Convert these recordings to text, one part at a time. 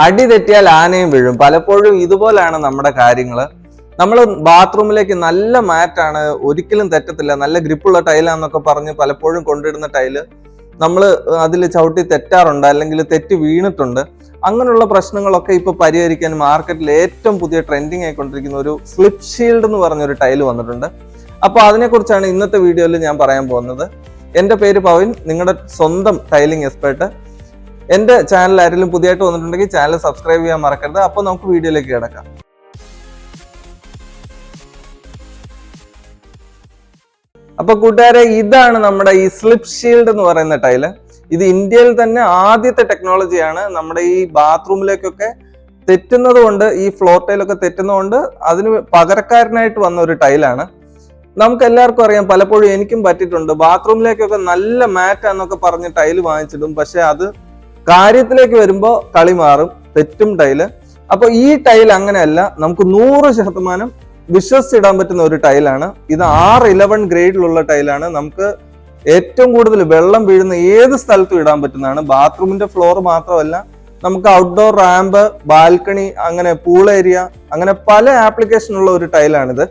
അടി തെറ്റിയാൽ ആനയും വീഴും. പലപ്പോഴും ഇതുപോലാണ് നമ്മുടെ കാര്യങ്ങള്. നമ്മൾ ബാത്റൂമിലേക്ക് നല്ല മാറ്റാണ്, ഒരിക്കലും തെറ്റത്തില്ല, നല്ല ഗ്രിപ്പുള്ള ടൈലാന്നൊക്കെ പറഞ്ഞ് പലപ്പോഴും കൊണ്ടിടുന്ന ടൈല് നമ്മൾ അതിൽ ചവിട്ടി തെറ്റാറുണ്ട്, അല്ലെങ്കിൽ തെറ്റി വീണിട്ടുണ്ട്. അങ്ങനെയുള്ള പ്രശ്നങ്ങളൊക്കെ ഇപ്പൊ പരിഹരിക്കാൻ മാർക്കറ്റിൽ ഏറ്റവും പുതിയ ട്രെൻഡിങ് ആയിക്കൊണ്ടിരിക്കുന്ന ഒരു സ്ലിപ്പ് ഷീൽഡ് എന്ന് പറഞ്ഞൊരു ടൈല് വന്നിട്ടുണ്ട്. അപ്പൊ അതിനെക്കുറിച്ചാണ് ഇന്നത്തെ വീഡിയോയിൽ ഞാൻ പറയാൻ പോകുന്നത്. എന്റെ പേര് പവിൻ, നിങ്ങളുടെ സ്വന്തം ടൈലിംഗ് എക്സ്പേർട്ട്. എന്റെ ചാനൽ ആരെങ്കിലും പുതിയതായിട്ട് വന്നിട്ടുണ്ടെങ്കിൽ ചാനൽ സബ്സ്ക്രൈബ് ചെയ്യാൻ മറക്കരുത്. അപ്പൊ നമുക്ക് വീഡിയോയിലേക്ക് കിടക്കാം. അപ്പൊ കൂട്ടുകാരെ, ഇതാണ് നമ്മുടെ ഈ സ്ലിപ്പ് ഷീൽഡ് എന്ന് പറയുന്ന ടൈല്. ഇത് ഇന്ത്യയിൽ തന്നെ ആദ്യത്തെ ടെക്നോളജിയാണ്. നമ്മുടെ ഈ ബാത്റൂമിലേക്കൊക്കെ തെറ്റുന്നത് കൊണ്ട്, ഈ ഫ്ലോർ ടൈലൊക്കെ തെറ്റുന്നതുകൊണ്ട് അതിന് പകരക്കാരനായിട്ട് വന്ന ഒരു ടൈലാണ്. നമുക്ക് എല്ലാവർക്കും അറിയാം, പലപ്പോഴും എനിക്കും പറ്റിയിട്ടുണ്ട്. ബാത്റൂമിലേക്കൊക്കെ നല്ല മാറ്റാന്നൊക്കെ പറഞ്ഞ് ടൈല് വാങ്ങിച്ചിടും, പക്ഷെ അത് കാര്യത്തിലേക്ക് വരുമ്പോ കളി മാറും, തെറ്റും ടൈല്. അപ്പൊ ഈ ടൈൽ അങ്ങനെയല്ല, നമുക്ക് 100% വിശ്വസിച്ചിടാൻ പറ്റുന്ന ഒരു ടൈലാണ്. ഇത് R11 ഗ്രേഡിലുള്ള ടൈലാണ്. നമുക്ക് ഏറ്റവും കൂടുതൽ വെള്ളം വീഴുന്ന ഏത് സ്ഥലത്തും ഇടാൻ പറ്റുന്നതാണ്. ബാത്റൂമിന്റെ ഫ്ലോർ മാത്രമല്ല, നമുക്ക് ഔട്ട്ഡോർ റാമ്പ്, ബാൽക്കണി, അങ്ങനെ പൂൾ ഏരിയ, അങ്ങനെ പല ആപ്ലിക്കേഷൻ ഉള്ള ഒരു ടൈലാണിത്.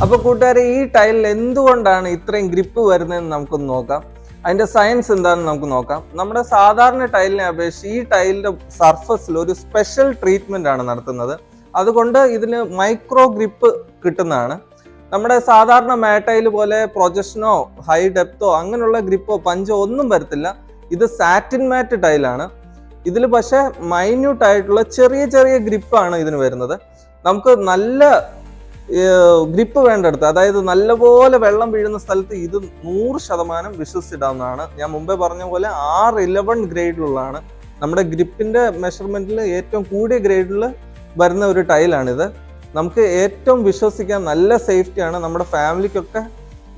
അപ്പൊ കൂട്ടുകാരെ, ഈ ടൈലിൽ എന്തുകൊണ്ടാണ് ഇത്രയും ഗ്രിപ്പ് വരുന്നതെന്ന് നമുക്കൊന്ന് നോക്കാം. അതിന്റെ സയൻസ് എന്താണെന്ന് നമുക്ക് നോക്കാം. നമ്മുടെ സാധാരണ ടൈലിനെ അപേക്ഷിച്ച് ഈ ടൈലിന്റെ സർഫസിൽ ഒരു സ്പെഷ്യൽ ട്രീറ്റ്മെന്റ് ആണ് നടത്തുന്നത്. അതുകൊണ്ട് ഇതിന് മൈക്രോ ഗ്രിപ്പ് കിട്ടുന്നതാണ്. നമ്മുടെ സാധാരണ മാറ്റൈൽ പോലെ പ്രൊജക്ഷനോ ഹൈ ഡെപ്തോ അങ്ങനെയുള്ള ഗ്രിപ്പോ പഞ്ചോ ഒന്നും വരത്തില്ല. ഇത് സാറ്റിൻ മാറ്റ് ടൈലാണ്. ഇതിൽ പക്ഷെ മൈന്യൂട്ട് ആയിട്ടുള്ള ചെറിയ ചെറിയ ഗ്രിപ്പാണ് ഇതിന് വരുന്നത്. നമുക്ക് നല്ല ഗ്രിപ്പ് വേണ്ടടുത്ത്, അതായത് നല്ലപോലെ വെള്ളം വീഴുന്ന സ്ഥലത്ത് ഇത് 100% വിശ്വസിച്ചിടാവുന്നതാണ്. ഞാൻ മുമ്പേ പറഞ്ഞ പോലെ R11 ഗ്രേഡിലുള്ളതാണ്. നമ്മുടെ ഗ്രിപ്പിന്റെ മെഷർമെന്റിൽ ഏറ്റവും കൂടിയ ഗ്രേഡിൽ വരുന്ന ഒരു ടൈലാണിത്. നമുക്ക് ഏറ്റവും വിശ്വസിക്കാൻ നല്ല സേഫ്റ്റിയാണ്. നമ്മുടെ ഫാമിലിക്കൊക്കെ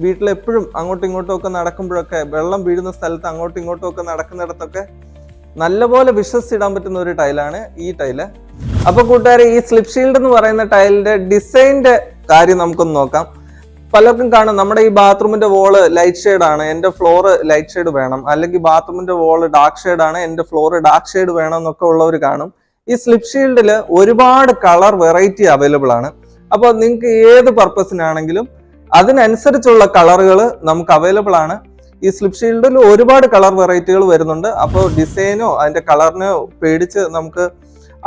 വീട്ടിലെപ്പോഴും അങ്ങോട്ടും ഇങ്ങോട്ടും ഒക്കെ നടക്കുമ്പോഴൊക്കെ, വെള്ളം വീഴുന്ന സ്ഥലത്ത് അങ്ങോട്ടും ഇങ്ങോട്ടും ഒക്കെ നടക്കുന്നിടത്തൊക്കെ നല്ലപോലെ വിശ്വസിച്ചിടാൻ പറ്റുന്ന ഒരു ടൈലാണ് ഈ ടൈല്. അപ്പൊ കൂട്ടുകാരെ, ഈ സ്ലിപ്പ് ഷീൽഡ് എന്ന് പറയുന്ന ടൈലിന്റെ ഡിസൈനിന്റെ കാര്യം നമുക്കൊന്ന് നോക്കാം. പലർക്കും കാണും, നമ്മുടെ ഈ ബാത്റൂമിന്റെ വോള് ലൈറ്റ് ഷെയ്ഡ് ആണ്, എന്റെ ഫ്ലോറ് ലൈറ്റ് ഷെയ്ഡ് വേണം, അല്ലെങ്കിൽ ബാത്റൂമിന്റെ വോള് ഡാർക്ക് ഷെയ്ഡ് ആണ്, എന്റെ ഫ്ലോറ് ഡാർക്ക് ഷെയ്ഡ് വേണം എന്നൊക്കെ ഉള്ളവർ കാണും. ഈ സ്ലിപ്പ് ഷീൽഡിൽ ഒരുപാട് കളർ വെറൈറ്റി അവൈലബിൾ ആണ്. അപ്പോൾ നിങ്ങൾക്ക് ഏത് പർപ്പസിനാണെങ്കിലും അതിനനുസരിച്ചുള്ള കളറുകൾ നമുക്ക് അവൈലബിൾ ആണ്. ഈ സ്ലിപ്പ് ഷീൽഡിൽ ഒരുപാട് കളർ വെറൈറ്റികൾ വരുന്നുണ്ട്. അപ്പോൾ ഡിസൈനോ അതിന്റെ കളറിനോ പേടിച്ച് നമുക്ക്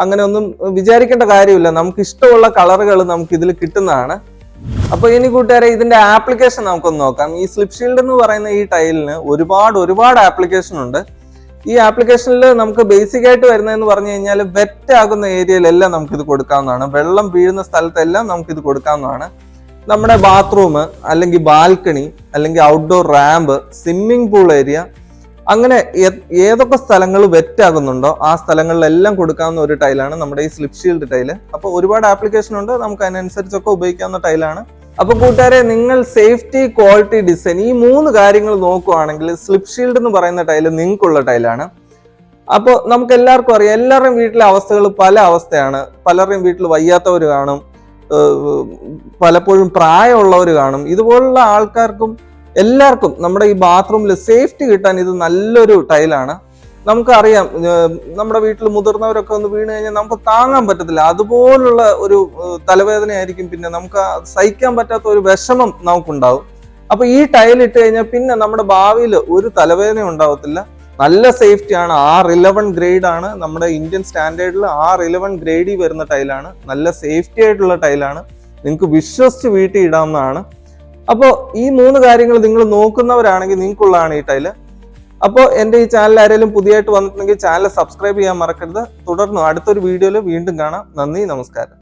അങ്ങനെ ഒന്നും വിചാരിക്കേണ്ട കാര്യമില്ല. നമുക്ക് ഇഷ്ടമുള്ള കളറുകൾ നമുക്ക് ഇതിൽ കിട്ടുന്നതാണ്. അപ്പൊ ഇനി കൂട്ടുകാരെ, ഇതിന്റെ ആപ്ലിക്കേഷൻ നമുക്കൊന്ന് നോക്കാം. ഈ സ്ലിപ്പ് ഷീൽഡ് എന്ന് പറയുന്ന ഈ ടൈലിന് ഒരുപാട് ആപ്ലിക്കേഷൻ ഉണ്ട്. ഈ ആപ്ലിക്കേഷനിൽ നമുക്ക് ബേസിക് ആയിട്ട് വരുന്നതെന്ന് പറഞ്ഞു കഴിഞ്ഞാൽ, വെറ്റ് ആകുന്ന ഏരിയയിലെല്ലാം നമുക്കിത് കൊടുക്കാവുന്നതാണ്. വെള്ളം വീഴുന്ന സ്ഥലത്തെല്ലാം നമുക്കിത് കൊടുക്കാവുന്നതാണ്. നമ്മുടെ ബാത്റൂം, അല്ലെങ്കിൽ ബാൽക്കണി, അല്ലെങ്കിൽ outdoor ramp, swimming pool area, അങ്ങനെ ഏതൊക്കെ സ്ഥലങ്ങൾ വെറ്റ് ആകുന്നുണ്ടോ ആ സ്ഥലങ്ങളിലെല്ലാം കൊടുക്കാവുന്ന ഒരു ടൈലാണ് നമ്മുടെ ഈ സ്ലിപ്പ് ഷീൽഡ് ടൈല്. അപ്പൊ ഒരുപാട് ആപ്ലിക്കേഷൻ ഉണ്ട്, നമുക്ക് അതിനനുസരിച്ചൊക്കെ ഉപയോഗിക്കാവുന്ന ടൈലാണ്. അപ്പൊ കൂട്ടുകാരെ, നിങ്ങൾ സേഫ്റ്റി, ക്വാളിറ്റി, ഡിസൈൻ, ഈ 3 കാര്യങ്ങൾ നോക്കുവാണെങ്കിൽ സ്ലിപ്പ് ഷീൽഡ് എന്ന് പറയുന്ന ടൈല് നിങ്ങൾക്കുള്ള ടൈലാണ്. അപ്പോൾ നമുക്ക് എല്ലാവർക്കും അറിയാം, എല്ലാവരുടെയും വീട്ടിലെ അവസ്ഥകൾ പല അവസ്ഥയാണ്. പലരുടെയും വീട്ടിൽ വയ്യാത്തവർ കാണും, പലപ്പോഴും പ്രായമുള്ളവർ കാണും. ഇതുപോലുള്ള ആൾക്കാർക്കും എല്ലാവർക്കും നമ്മുടെ ഈ ബാത്റൂമിൽ സേഫ്റ്റി കിട്ടാൻ ഇത് നല്ലൊരു ടൈലാണ്. നമുക്കറിയാം, നമ്മുടെ വീട്ടിൽ മുതിർന്നവരൊക്കെ ഒന്ന് വീണ് കഴിഞ്ഞാൽ നമുക്ക് താങ്ങാൻ പറ്റത്തില്ല. അതുപോലുള്ള ഒരു തലവേദനയായിരിക്കും, പിന്നെ നമുക്ക് സഹിക്കാൻ പറ്റാത്ത ഒരു വിഷമം നമുക്കുണ്ടാവും. അപ്പൊ ഈ ടൈൽ ഇട്ട് കഴിഞ്ഞാൽ പിന്നെ നമ്മുടെ ഭാവിയിൽ ഒരു തലവേദന ഉണ്ടാവത്തില്ല. നല്ല സേഫ്റ്റിയാണ്. R11 ഗ്രേഡ് ആണ്. നമ്മുടെ ഇന്ത്യൻ സ്റ്റാൻഡേർഡിൽ R11 ഗ്രേഡിൽ വരുന്ന ടൈലാണ്. നല്ല സേഫ്റ്റി ആയിട്ടുള്ള ടൈലാണ്. നിങ്ങൾക്ക് വിശ്വസിച്ച് വീട്ടിൽ ഇടാവുന്നതാണ്. അപ്പോൾ ഈ 3 കാര്യങ്ങൾ നിങ്ങൾ നോക്കുന്നവരാണെങ്കിൽ നിങ്ങൾക്കുള്ളതാണ് ഈ ടൈല്. അപ്പോൾ എൻ്റെ ഈ ചാനൽ ആരെങ്കിലും പുതിയതായിട്ട് വന്നിട്ടുണ്ടെങ്കിൽ ചാനൽ സബ്സ്ക്രൈബ് ചെയ്യാൻ മറക്കരുത്. തുടർന്ന് അടുത്തൊരു വീഡിയോയിൽ വീണ്ടും കാണാം. നന്ദി, നമസ്കാരം.